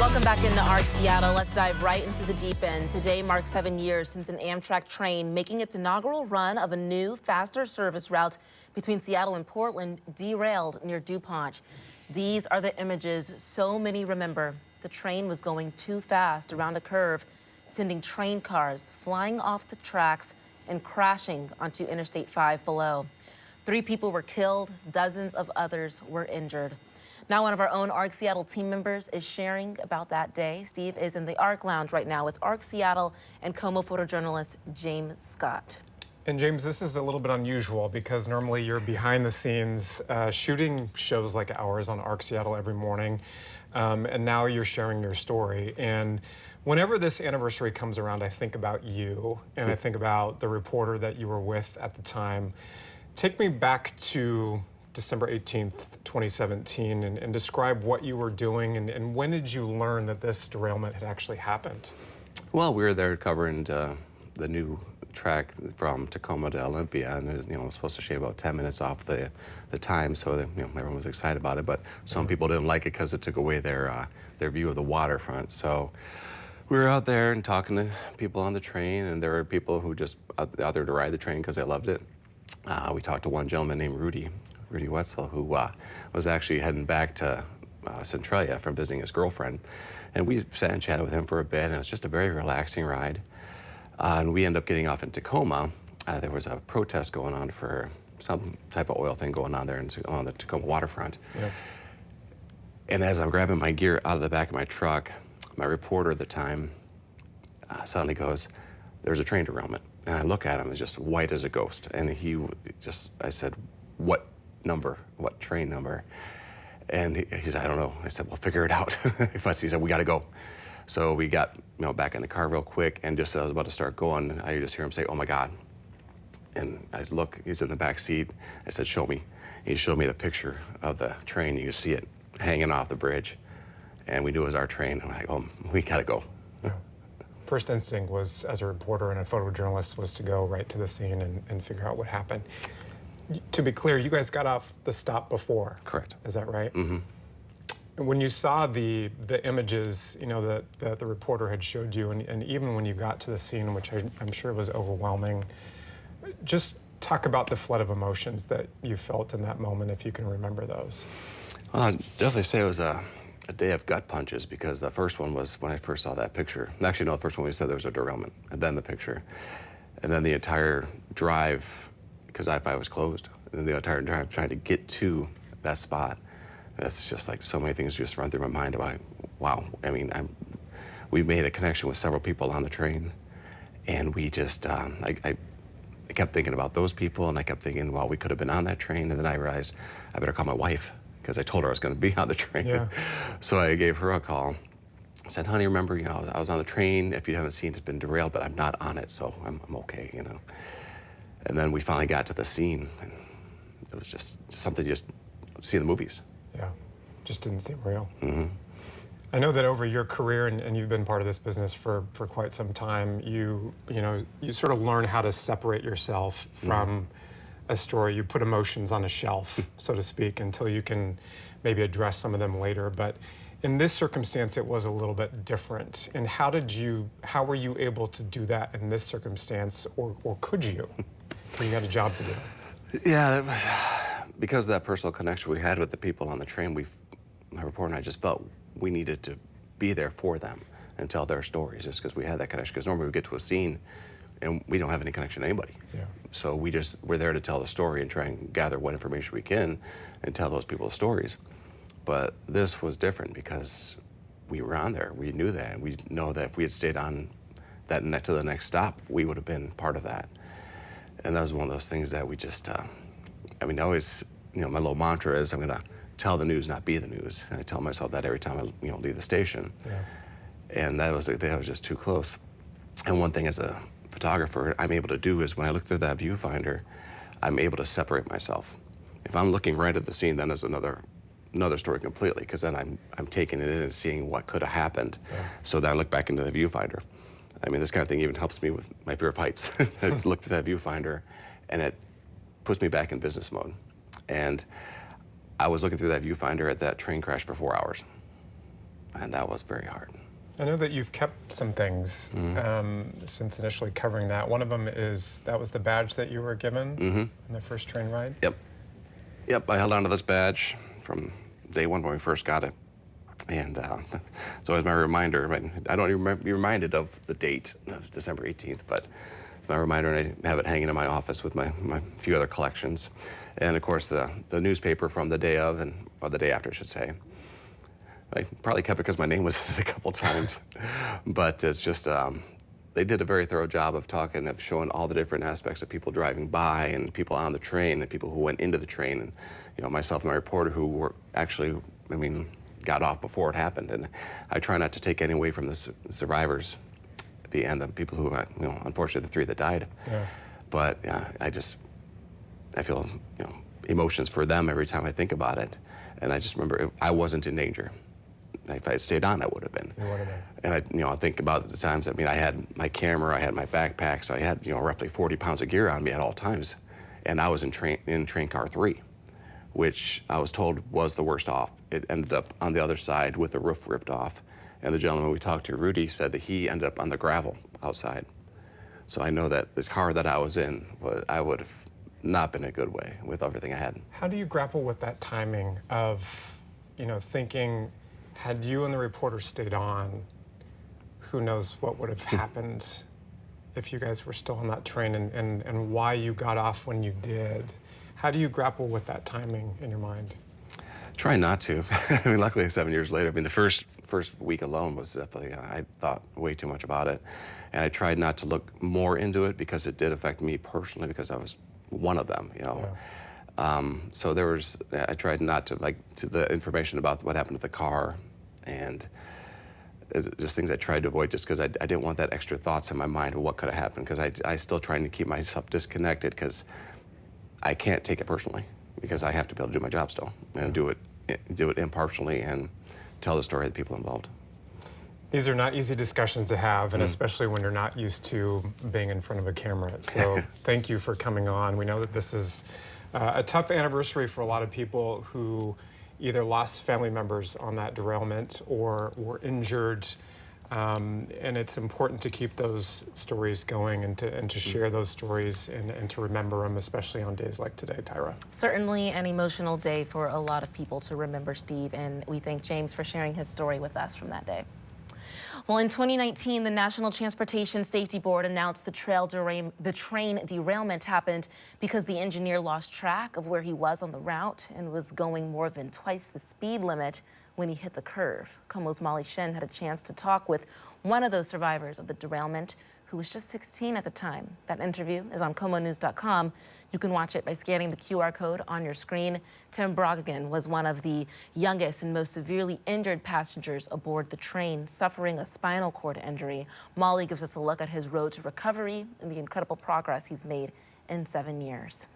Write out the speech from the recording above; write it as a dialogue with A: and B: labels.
A: Welcome back into ARC Seattle. Let's dive right into the deep end. Today marks 7 years since an Amtrak train making its inaugural run of a new, faster service route between Seattle and Portland derailed near DuPont. These are the images so many remember. The train was going too fast around a curve, sending train cars flying off the tracks and crashing onto Interstate 5 below. 3 people were killed, dozens of others were injured. Now one of our own ARC Seattle team members is sharing about that day. Steve is in the ARC Lounge right now with ARC Seattle and KOMO photojournalist James Scott.
B: And James, this is a little bit unusual because normally you're behind the scenes shooting shows like ours on ARC Seattle every morning, and now you're sharing your story. And whenever this anniversary comes around, I think about you, and I think about the reporter that you were with at the time. Take me back to December 18th, 2017, and describe what you were doing, and when did you learn that this derailment had actually happened?
C: Well, we were there covering the new track from Tacoma to Olympia, and it was supposed to shave about 10 minutes off the time, so that, everyone was excited about it. But some people didn't like it because it took away their view of the waterfront. So we were out there and talking to people on the train, and there were people who just out there to ride the train because they loved it. We talked to one gentleman named Rudy Wetzel, who was actually heading back to Centralia from visiting his girlfriend. And we sat and chatted with him for a bit, and it was just a very relaxing ride. And we ended up getting off in Tacoma. There was a protest going on for some type of oil thing going on there on the Tacoma waterfront. Yeah. And as I'm grabbing my gear out of the back of my truck, my reporter at the time suddenly goes, "There's a train derailment." And I look at him, he's just white as a ghost. And I said, "What number? What train number?" And he said, "I don't know." I said, "Well, figure it out." But he said, "We gotta go." So we got back in the car real quick, and just as I was about to start going, I just hear him say, "Oh my God." And I said, "Look," he's in the back seat. I said, "Show me." He showed me the picture of the train. You could see it hanging off the bridge. And we knew it was our train. I'm like, "Oh, we gotta go."
B: Yeah. First instinct was, as a reporter and a photojournalist, was to go right to the scene and figure out what happened. To be clear, you guys got off the stop before.
C: Correct.
B: Is that right?
C: Mm-hmm.
B: And when you saw the images, that the reporter had showed you, and even when you got to the scene, which I'm sure was overwhelming, just talk about the flood of emotions that you felt in that moment, if you can remember those.
C: Well, I'd definitely say it was a day of gut punches, because the first one was when I first saw that picture. Actually, no, the first one we said there was a derailment, and then the picture. And then the entire drive, because I-5 was closed, and the entire drive trying to get to that spot. That's just like so many things just run through my mind about, wow. I mean, we made a connection with several people on the train, and we just, I kept thinking about those people, and I kept thinking, well, we could have been on that train, and then I realized I better call my wife, because I told her I was going to be on the train. Yeah. So I gave her a call. I said, "Honey, remember, I was on the train. If you haven't seen, it's been derailed, but I'm not on it, so I'm okay, And then we finally got to the scene, and it was just something you just see in the movies.
B: Yeah, just didn't seem real.
C: Mm-hmm.
B: I know that over your career, and you've been part of this business for quite some time, you sort of learn how to separate yourself from a story. You put emotions on a shelf, so to speak, until you can maybe address some of them later. But in this circumstance, it was a little bit different. And how were you able to do that in this circumstance, or could you? You had a job to do.
C: Yeah, it was because of that personal connection we had with the people on the train. My reporter and I just felt we needed to be there for them and tell their stories, just because we had that connection. Because normally we get to a scene and we don't have any connection to anybody. Yeah. So we're there to tell the story and try and gather what information we can and tell those people's stories. But this was different because we were on there. We knew that, and we know that if we had stayed on that to the next stop, we would have been part of that. And that was one of those things that we just, I always, my little mantra is I'm going to tell the news, not be the news. And I tell myself that every time I, leave the station. Yeah. And that was just too close. And one thing as a photographer I'm able to do is when I look through that viewfinder, I'm able to separate myself. If I'm looking right at the scene, then there's another story completely, because then I'm taking it in and seeing what could have happened. Yeah. So then I look back into the viewfinder. This kind of thing even helps me with my fear of heights. I look at that viewfinder, and it puts me back in business mode. And I was looking through that viewfinder at that train crash for 4 hours. and that was very hard.
B: I know that you've kept some things since initially covering that. One of them is, that was the badge that you were given in the first train ride?
C: Yep. Yep, I held on to this badge from day one when we first got it. And it's always my reminder. I don't even be reminded of the date of December 18th, but it's my reminder, and I have it hanging in my office with my few other collections. And of course, the newspaper from the day of, or the day after, I should say. I probably kept it because my name was in it a couple times. But it's just, they did a very thorough job of talking, of showing all the different aspects of people driving by and people on the train and people who went into the train. And, you know, myself and my reporter who were actually, got off before it happened. And I try not to take any away from the survivors and the people who, unfortunately, the 3 that died.
B: Yeah.
C: But I feel, emotions for them every time I think about it. And I just remember I wasn't in danger. If I had stayed on, I would have been.
B: You would have been.
C: And I think about the times. I had my camera, I had my backpack, so I had roughly 40 pounds of gear on me at all times, and I was in train car 3, which I was told was the worst off. It ended up on the other side with the roof ripped off, and the gentleman we talked to, Rudy, said that he ended up on the gravel outside. So I know that the car that I was in, I would have not been in a good way with everything I had.
B: How do you grapple with that timing of, thinking, had you and the reporter stayed on, who knows what would have happened if you guys were still on that train, and why you got off when you did? How do you grapple with that timing in your mind?
C: Try not to. Luckily 7 years later, the first week alone was definitely, I thought way too much about it. And I tried not to look more into it because it did affect me personally because I was one of them,
B: Yeah.
C: So I tried not to, to the information about what happened to the car, and just things I tried to avoid just because I didn't want that extra thoughts in my mind of what could have happened, because I still trying to keep myself disconnected because I can't take it personally, because I have to be able to do my job still and do it impartially and tell the story of the people involved.
B: These are not easy discussions to have, and especially when you're not used to being in front of a camera. So thank you for coming on. We know that this is a tough anniversary for a lot of people who either lost family members on that derailment or were injured. And it's important to keep those stories going and to share those stories and to remember them, especially on days like today, Tyra.
A: Certainly an emotional day for a lot of people to remember, Steve, and we thank James for sharing his story with us from that day. Well, in 2019, the National Transportation Safety Board announced the train derailment happened because the engineer lost track of where he was on the route and was going more than twice the speed limit when he hit the curve. KOMO's Molly Shen had a chance to talk with one of those survivors of the derailment, who was just 16 at the time. That interview is on KOMOnews.com. You can watch it by scanning the QR code on your screen. Tim Broggan was one of the youngest and most severely injured passengers aboard the train, suffering a spinal cord injury. Molly gives us a look at his road to recovery and the incredible progress he's made in 7 years.